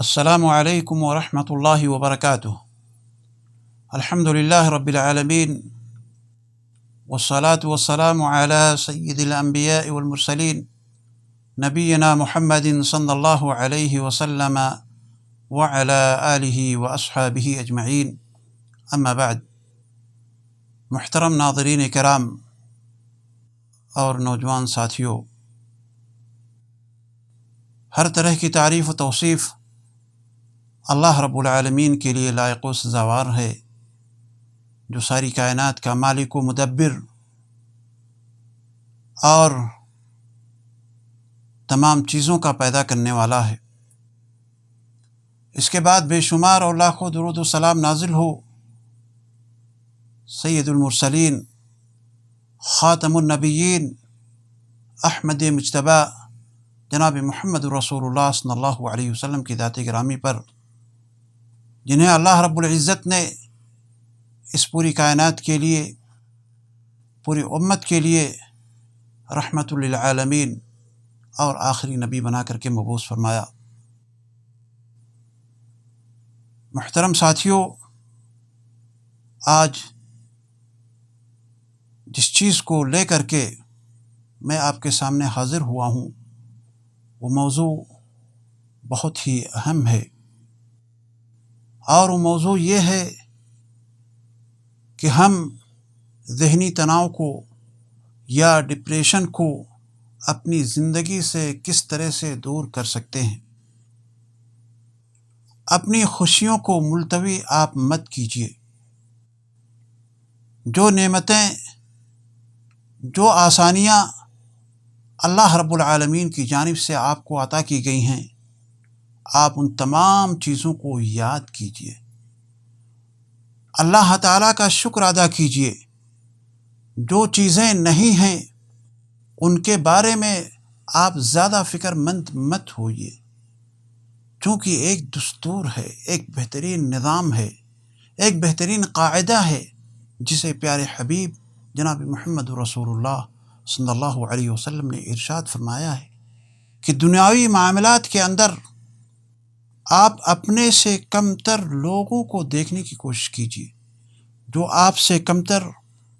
السلام علیکم ورحمۃ اللہ وبرکاتہ۔ الحمد للہ رب العالمین والصلاة والسلام علی سید الانبیاء والمرسلین نبینا محمد صلی اللہ علیہ وسلم وعلی آلہ واصحابہ اجمعین، اما بعد۔ محترم ناظرین کرام اور نوجوان ساتھیوں، ہر طرح کی تعریف و توصیف اللہ رب العالمین کے لیے لائق و سزاوار ہے، جو ساری کائنات کا مالک و مدبر اور تمام چیزوں کا پیدا کرنے والا ہے۔ اس کے بعد بے شمار اور لاکھوں درود و سلام نازل ہو سید المرسلین، خاتم النبیین، احمد مجتبی جناب محمد رسول اللہ صلی اللہ علیہ وسلم کی ذات گرامی پر، جنہیں اللہ رب العزت نے اس پوری کائنات کے لیے، پوری امت کے لیے رحمت للعالمین اور آخری نبی بنا کر کے مبعوث فرمایا۔ محترم ساتھیوں، آج جس چیز کو لے کر کے میں آپ کے سامنے حاضر ہوا ہوں، وہ موضوع بہت ہی اہم ہے، اور وہ موضوع یہ ہے کہ ہم ذہنی تناؤ کو یا ڈپریشن کو اپنی زندگی سے کس طرح سے دور کر سکتے ہیں۔ اپنی خوشیوں کو ملتوی آپ مت کیجیے۔ جو نعمتیں، جو آسانیاں اللہ رب العالمین کی جانب سے آپ کو عطا کی گئی ہیں، آپ ان تمام چیزوں کو یاد کیجیے، اللہ تعالیٰ کا شکر ادا کیجیے۔ جو چیزیں نہیں ہیں ان کے بارے میں آپ زیادہ فکر مند مت ہوئیے، چونکہ ایک دستور ہے، ایک بہترین نظام ہے، ایک بہترین قاعدہ ہے، جسے پیارے حبیب جناب محمد رسول اللہ صلی اللہ علیہ وسلم نے ارشاد فرمایا ہے کہ دنیاوی معاملات کے اندر آپ اپنے سے کم تر لوگوں کو دیکھنے کی کوشش کیجیے، جو آپ سے کم تر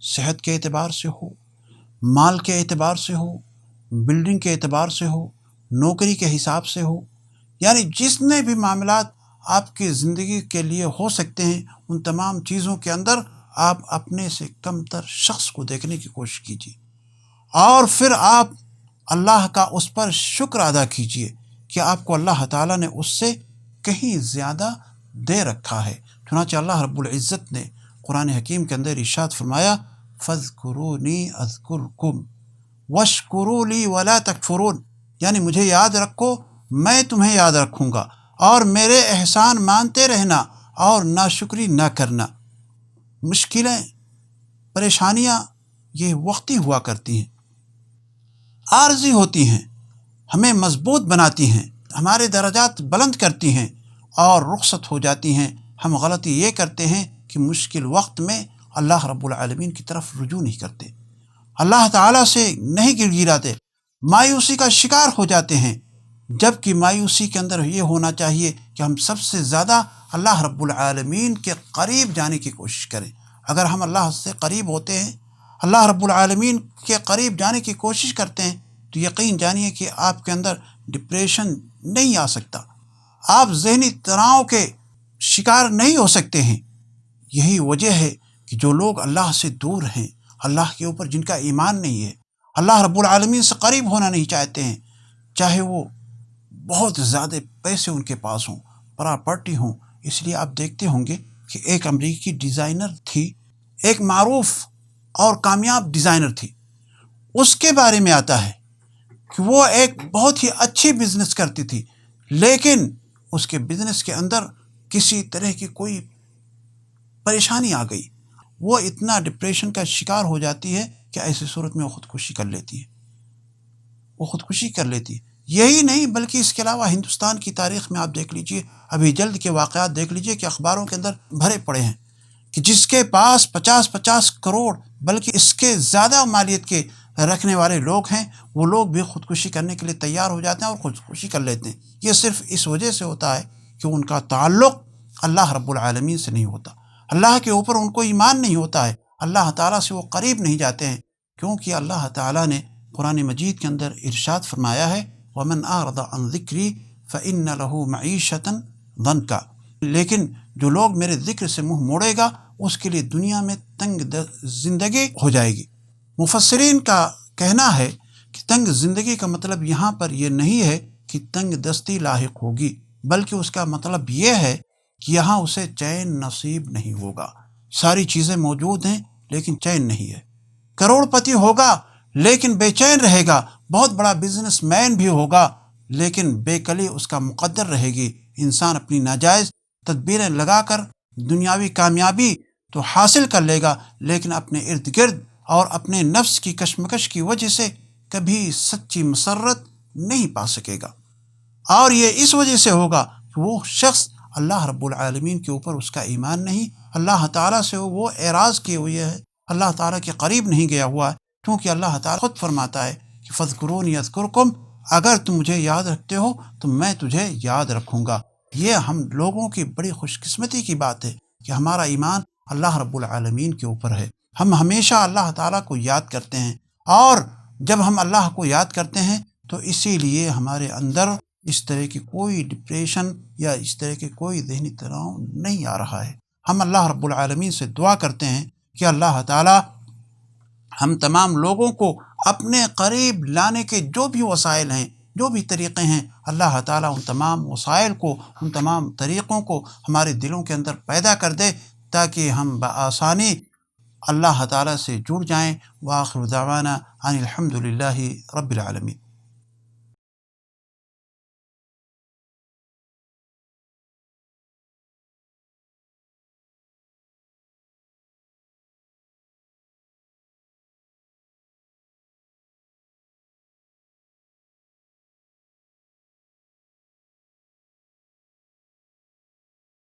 صحت کے اعتبار سے ہو، مال کے اعتبار سے ہو، بلڈنگ کے اعتبار سے ہو، نوکری کے حساب سے ہو، یعنی جتنے بھی معاملات آپ کی زندگی کے لیے ہو سکتے ہیں، ان تمام چیزوں کے اندر آپ اپنے سے کم تر شخص کو دیکھنے کی کوشش کیجیے، اور پھر آپ اللہ کا اس پر شکر ادا کیجیے کہ آپ کو اللہ تعالیٰ نے اس سے کہیں زیادہ دے رکھا ہے۔ چنانچہ اللہ رب العزت نے قرآن حکیم کے اندر ارشاد فرمایا، فَاذْكُرُونِي أَذْكُرْكُمْ وَاشْكُرُوا لِي وَلَا تَكْفُرُونَ، یعنی مجھے یاد رکھو، میں تمہیں یاد رکھوں گا، اور میرے احسان مانتے رہنا اور ناشکری نہ کرنا۔ مشکلیں، پریشانیاں یہ وقتی ہوا کرتی ہیں، عارضی ہوتی ہیں، ہمیں مضبوط بناتی ہیں، ہمارے درجات بلند کرتی ہیں اور رخصت ہو جاتی ہیں۔ ہم غلطی یہ کرتے ہیں کہ مشکل وقت میں اللہ رب العالمین کی طرف رجوع نہیں کرتے، اللہ تعالیٰ سے نہیں گڑگڑاتے، مایوسی کا شکار ہو جاتے ہیں، جبکہ مایوسی کے اندر یہ ہونا چاہیے کہ ہم سب سے زیادہ اللہ رب العالمین کے قریب جانے کی کوشش کریں۔ اگر ہم اللہ سے قریب ہوتے ہیں، اللہ رب العالمین کے قریب جانے کی کوشش کرتے ہیں، تو یقین جانیے کہ آپ کے اندر ڈپریشن نہیں آ سکتا، آپ ذہنی تناؤ کے شکار نہیں ہو سکتے ہیں۔ یہی وجہ ہے کہ جو لوگ اللہ سے دور ہیں، اللہ کے اوپر جن کا ایمان نہیں ہے، اللہ رب العالمین سے قریب ہونا نہیں چاہتے ہیں، چاہے وہ بہت زیادہ پیسے ان کے پاس ہوں، پراپرٹی ہوں۔ اس لیے آپ دیکھتے ہوں گے کہ ایک امریکی ڈیزائنر تھی، ایک معروف اور کامیاب ڈیزائنر تھی، اس کے بارے میں آتا ہے کہ وہ ایک بہت ہی اچھی بزنس کرتی تھی، لیکن اس کے بزنس کے اندر کسی طرح کی کوئی پریشانی آ گئی، وہ اتنا ڈپریشن کا شکار ہو جاتی ہے کہ ایسی صورت میں وہ خودکشی کر لیتی ہے۔ یہی نہیں بلکہ اس کے علاوہ ہندوستان کی تاریخ میں آپ دیکھ لیجئے، ابھی جلد کے واقعات دیکھ لیجئے کہ اخباروں کے اندر بھرے پڑے ہیں کہ جس کے پاس 50 کروڑ بلکہ اس کے زیادہ مالیت کے رکھنے والے لوگ ہیں، وہ لوگ بھی خودکشی کرنے کے لیے تیار ہو جاتے ہیں اور خودکشی کر لیتے ہیں۔ یہ صرف اس وجہ سے ہوتا ہے کہ ان کا تعلق اللہ رب العالمین سے نہیں ہوتا، اللہ کے اوپر ان کو ایمان نہیں ہوتا ہے، اللہ تعالیٰ سے وہ قریب نہیں جاتے ہیں، کیونکہ اللہ تعالیٰ نے قرآن مجید کے اندر ارشاد فرمایا ہے وَمَنْ أَعْرَضَ عَنْ ذِكْرِي فَإِنَّ لَهُ مَعِيشَةً ضَنْكَ، لیکن جو لوگ میرے ذکر سے منہ موڑے گا اس کے لیے دنیا میں تنگ زندگی ہو جائے گی۔ مفسرین کا کہنا ہے کہ تنگ زندگی کا مطلب یہاں پر یہ نہیں ہے کہ تنگ دستی لاحق ہوگی، بلکہ اس کا مطلب یہ ہے کہ یہاں اسے چین نصیب نہیں ہوگا، ساری چیزیں موجود ہیں لیکن چین نہیں ہے، کروڑ پتی ہوگا لیکن بے چین رہے گا، بہت بڑا بزنس مین بھی ہوگا لیکن بے کلی اس کا مقدر رہے گی۔ انسان اپنی ناجائز تدبیریں لگا کر دنیاوی کامیابی تو حاصل کر لے گا، لیکن اپنے ارد گرد اور اپنے نفس کی کشمکش کی وجہ سے کبھی سچی مسرت نہیں پا سکے گا، اور یہ اس وجہ سے ہوگا کہ وہ شخص اللہ رب العالمین کے اوپر اس کا ایمان نہیں، اللہ تعالیٰ سے وہ اعراض کیے ہوئے ہے، اللہ تعالیٰ کے قریب نہیں گیا ہوا ہے، کیونکہ اللہ تعالیٰ خود فرماتا ہے کہ فَاذْكُرُونِي أَذْكُرْكُمْ، اگر تم مجھے یاد رکھتے ہو تو میں تجھے یاد رکھوں گا۔ یہ ہم لوگوں کی بڑی خوش قسمتی کی بات ہے کہ ہمارا ایمان اللہ رب العالمین کے اوپر ہے، ہم ہمیشہ اللہ تعالیٰ کو یاد کرتے ہیں، اور جب ہم اللہ کو یاد کرتے ہیں تو اسی لیے ہمارے اندر اس طرح کی کوئی ڈپریشن یا اس طرح کے کوئی ذہنی تناؤ نہیں آ رہا ہے۔ ہم اللہ رب العالمین سے دعا کرتے ہیں کہ اللہ تعالیٰ ہم تمام لوگوں کو اپنے قریب لانے کے جو بھی وسائل ہیں، جو بھی طریقے ہیں، اللہ تعالیٰ ان تمام وسائل کو، ان تمام طریقوں کو ہمارے دلوں کے اندر پیدا کر دے تاکہ ہم بآسانی اللہ تعالیٰ سے جڑ جائیں۔ وآخر دعوانا ان الحمد للہ رب العالمین۔